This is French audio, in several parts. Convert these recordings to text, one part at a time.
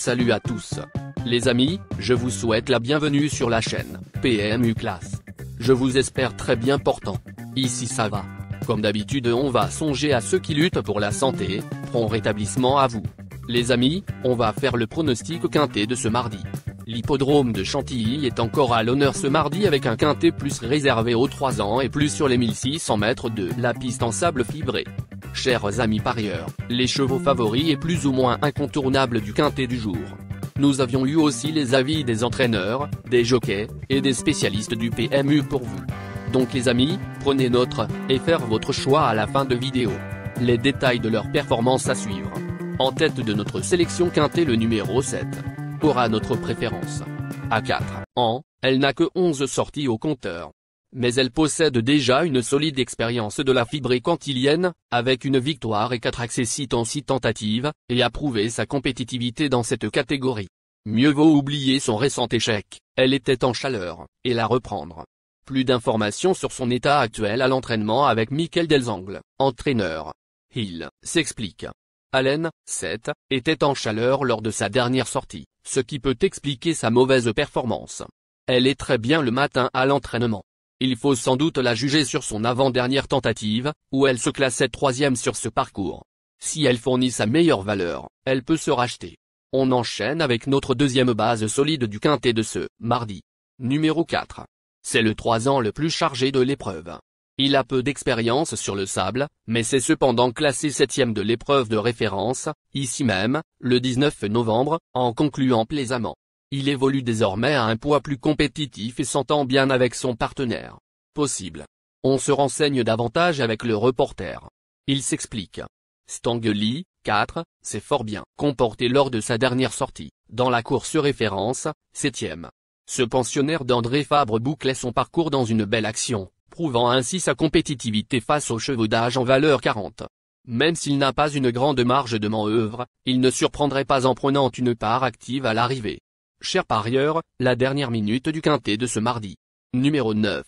Salut à tous. Les amis, je vous souhaite la bienvenue sur la chaîne PMU Classe. Je vous espère très bien portant. Ici ça va. Comme d'habitude on va songer à ceux qui luttent pour la santé, prompt rétablissement à vous. Les amis, on va faire le pronostic quintet de ce mardi. L'hippodrome de Chantilly est encore à l'honneur ce mardi avec un quintet plus réservé aux 3 ans et plus sur les 1600 mètres de la piste en sable fibré. Chers amis parieurs, les chevaux favoris et plus ou moins incontournables du quintet du jour. Nous avions eu aussi les avis des entraîneurs, des jockeys, et des spécialistes du PMU pour vous. Donc les amis, prenez note, et faire votre choix à la fin de vidéo. Les détails de leur performance à suivre. En tête de notre sélection quintet le numéro 7. Aura notre préférence. À 4 ans, elle n'a que 11 sorties au compteur. Mais elle possède déjà une solide expérience de la fibrée cantilienne, avec une victoire et 4 accessits en 6 tentatives, et a prouvé sa compétitivité dans cette catégorie. Mieux vaut oublier son récent échec, elle était en chaleur, et la reprendre. Plus d'informations sur son état actuel à l'entraînement avec Michael Delzangles, entraîneur. Il s'explique. Allen, 7, était en chaleur lors de sa dernière sortie, ce qui peut expliquer sa mauvaise performance. Elle est très bien le matin à l'entraînement. Il faut sans doute la juger sur son avant-dernière tentative, où elle se classait 3e sur ce parcours. Si elle fournit sa meilleure valeur, elle peut se racheter. On enchaîne avec notre deuxième base solide du quintet de ce mardi. Numéro 4. C'est le 3 ans le plus chargé de l'épreuve. Il a peu d'expérience sur le sable, mais c'est cependant classé 7e de l'épreuve de référence, ici même, le 19 novembre, en concluant plaisamment. Il évolue désormais à un poids plus compétitif et s'entend bien avec son partenaire. Possible. On se renseigne davantage avec le reporter. Il s'explique. Stangeli, 4, s'est fort bien comporté lors de sa dernière sortie, dans la course référence, 7e. Ce pensionnaire d'André Fabre bouclait son parcours dans une belle action, prouvant ainsi sa compétitivité face aux chevaux d'âge en valeur 40. Même s'il n'a pas une grande marge de manœuvre, il ne surprendrait pas en prenant une part active à l'arrivée. Chers parieurs, la dernière minute du quintet de ce mardi. Numéro 9.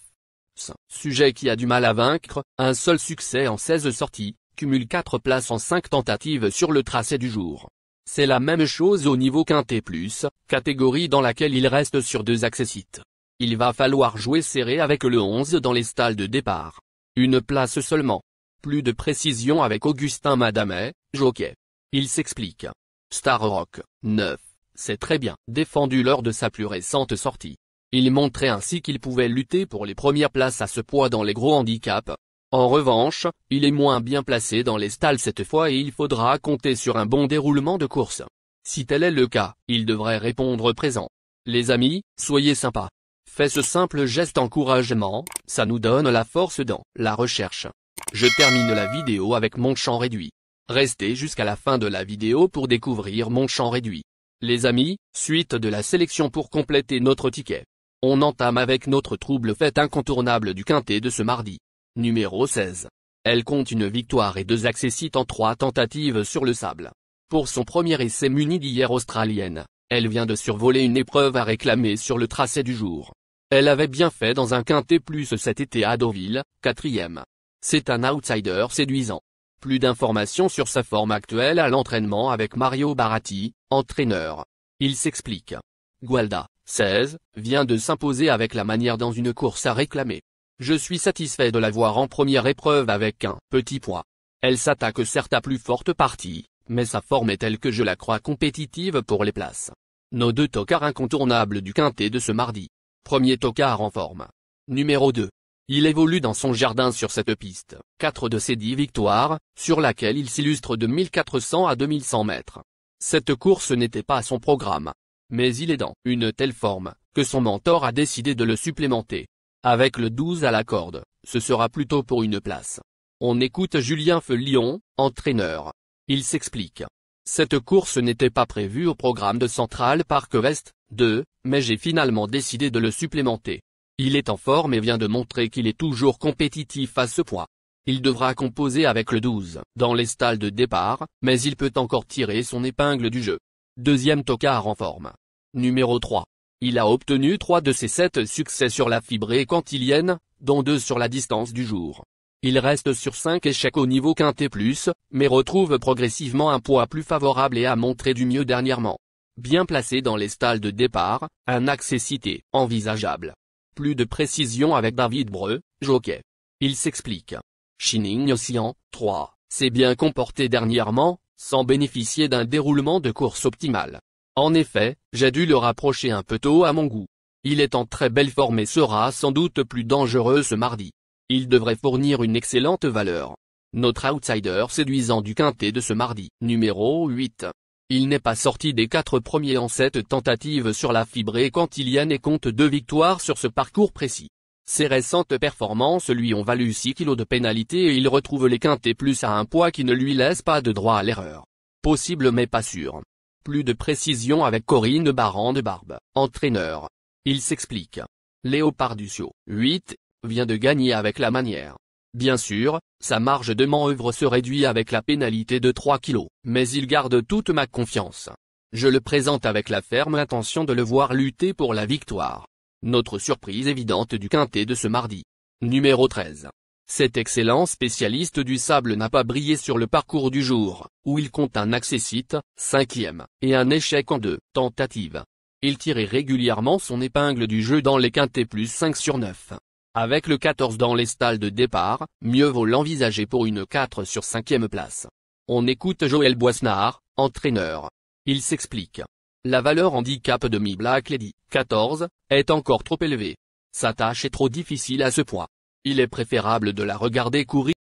Sujet qui a du mal à vaincre, un seul succès en 16 sorties, cumule 4 places en 5 tentatives sur le tracé du jour. C'est la même chose au niveau quintet plus, catégorie dans laquelle il reste sur 2 accessits. Il va falloir jouer serré avec le 11 dans les stalles de départ. Une place seulement. Plus de précision avec Augustin Madamet, jockey. Il s'explique. Star Rock, 9. C'est très bien défendu lors de sa plus récente sortie. Il montrait ainsi qu'il pouvait lutter pour les premières places à ce poids dans les gros handicaps. En revanche, il est moins bien placé dans les stalles cette fois et il faudra compter sur un bon déroulement de course. Si tel est le cas, il devrait répondre présent. Les amis, soyez sympas. Faites ce simple geste encouragement, ça nous donne la force dans la recherche. Je termine la vidéo avec mon champ réduit. Restez jusqu'à la fin de la vidéo pour découvrir mon champ réduit. Les amis, suite de la sélection pour compléter notre ticket. On entame avec notre trouble fête incontournable du quintet de ce mardi. Numéro 16. Elle compte une victoire et 2 accessits en 3 tentatives sur le sable. Pour son premier essai muni d'hier australienne, elle vient de survoler une épreuve à réclamer sur le tracé du jour. Elle avait bien fait dans un quintet plus cet été à Deauville, 4e. C'est un outsider séduisant. Plus d'informations sur sa forme actuelle à l'entraînement avec Mario Baratti, entraîneur. Il s'explique. Gualda, 16, vient de s'imposer avec la manière dans une course à réclamer. Je suis satisfait de la voir en première épreuve avec un petit poids. Elle s'attaque certes à plus forte partie, mais sa forme est telle que je la crois compétitive pour les places. Nos 2 tocards incontournables du quintet de ce mardi. Premier tocard en forme. Numéro 2. Il évolue dans son jardin sur cette piste, 4 de ses 10 victoires, sur laquelle il s'illustre de 1400 à 2100 mètres. Cette course n'était pas son programme. Mais il est dans une telle forme, que son mentor a décidé de le supplémenter. Avec le 12 à la corde, ce sera plutôt pour une place. On écoute Julien Feuillon, entraîneur. Il s'explique. Cette course n'était pas prévue au programme de Central Park West, 2, mais j'ai finalement décidé de le supplémenter. Il est en forme et vient de montrer qu'il est toujours compétitif à ce poids. Il devra composer avec le 12 dans les stalles de départ, mais il peut encore tirer son épingle du jeu. Deuxième tocard en forme. Numéro 3. Il a obtenu 3 de ses 7 succès sur la fibrée cantilienne, dont 2 sur la distance du jour. Il reste sur 5 échecs au niveau quintet plus, mais retrouve progressivement un poids plus favorable et a montré du mieux dernièrement. Bien placé dans les stalles de départ, un accessité envisageable. Plus de précision avec David Breu, jockey. Il s'explique. Shining Ocean, 3, s'est bien comporté dernièrement, sans bénéficier d'un déroulement de course optimal. En effet, j'ai dû le rapprocher un peu tôt à mon goût. Il est en très belle forme et sera sans doute plus dangereux ce mardi. Il devrait fournir une excellente valeur. Notre outsider séduisant du quintet de ce mardi, numéro 8. Il n'est pas sorti des 4 premiers en cette tentative sur la fibrée cantilienne et compte 2 victoires sur ce parcours précis. Ses récentes performances lui ont valu 6 kg de pénalité et il retrouve les quintets plus à un poids qui ne lui laisse pas de droit à l'erreur. Possible mais pas sûr. Plus de précision avec Corinne Baran de Barbe, entraîneur. Il s'explique. Léopard Ducio, 8, vient de gagner avec la manière. Bien sûr, sa marge de manœuvre se réduit avec la pénalité de 3 kg, mais il garde toute ma confiance. Je le présente avec la ferme intention de le voir lutter pour la victoire. Notre surprise évidente du quintet de ce mardi. Numéro 13. Cet excellent spécialiste du sable n'a pas brillé sur le parcours du jour, où il compte un accessite, 5e, et un échec en 2 tentatives. Il tirait régulièrement son épingle du jeu dans les quintets plus 5 sur 9. Avec le 14 dans les stalles de départ, mieux vaut l'envisager pour une 4 sur 5e place. On écoute Joël Boisnard, entraîneur. Il s'explique. La valeur handicap de Mi Black Lady, 14, est encore trop élevée. Sa tâche est trop difficile à ce point. Il est préférable de la regarder courir.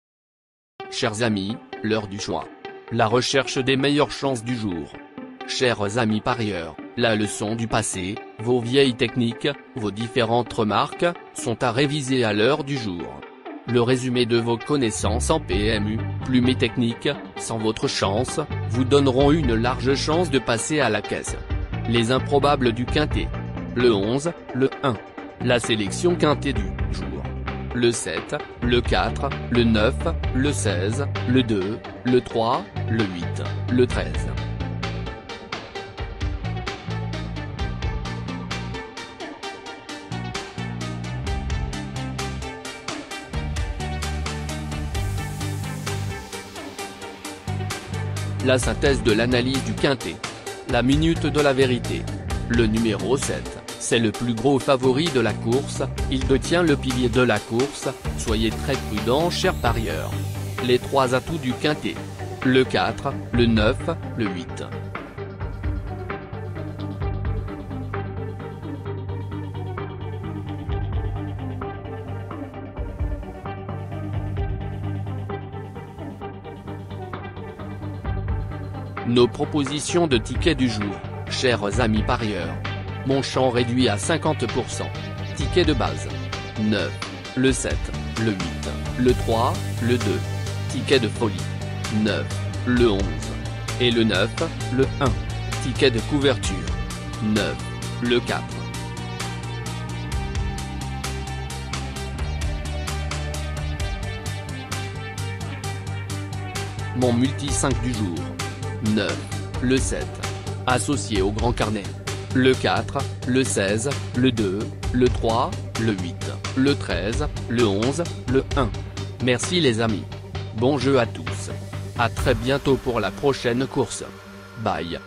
Chers amis, l'heure du choix. La recherche des meilleures chances du jour. Chers amis parieurs, la leçon du passé, vos vieilles techniques, vos différentes remarques, sont à réviser à l'heure du jour. Le résumé de vos connaissances en PMU, plus mes techniques, sans votre chance, vous donneront une large chance de passer à la caisse. Les improbables du quintet. Le 11, le 1. La sélection quintet du jour. Le 7, le 4, le 9, le 16, le 2, le 3, le 8, le 13. La synthèse de l'analyse du quintet. La minute de la vérité. Le numéro 7, c'est le plus gros favori de la course, il détient le pilier de la course, soyez très prudents chers parieurs. Les 3 atouts du quintet. Le 4, le 9, le 8. Nos propositions de tickets du jour, chers amis parieurs. Mon champ réduit à 50%. Ticket de base. 9. Le 7, le 8, le 3, le 2. Ticket de folie. 9. Le 11. Et le 9, le 1. Ticket de couverture. 9. Le 4. Mon multi 5 du jour. 9. Le 7. Associé au grand carnet. Le 4, le 16, le 2, le 3, le 8, le 13, le 11, le 1. Merci les amis. Bon jeu à tous. À très bientôt pour la prochaine course. Bye.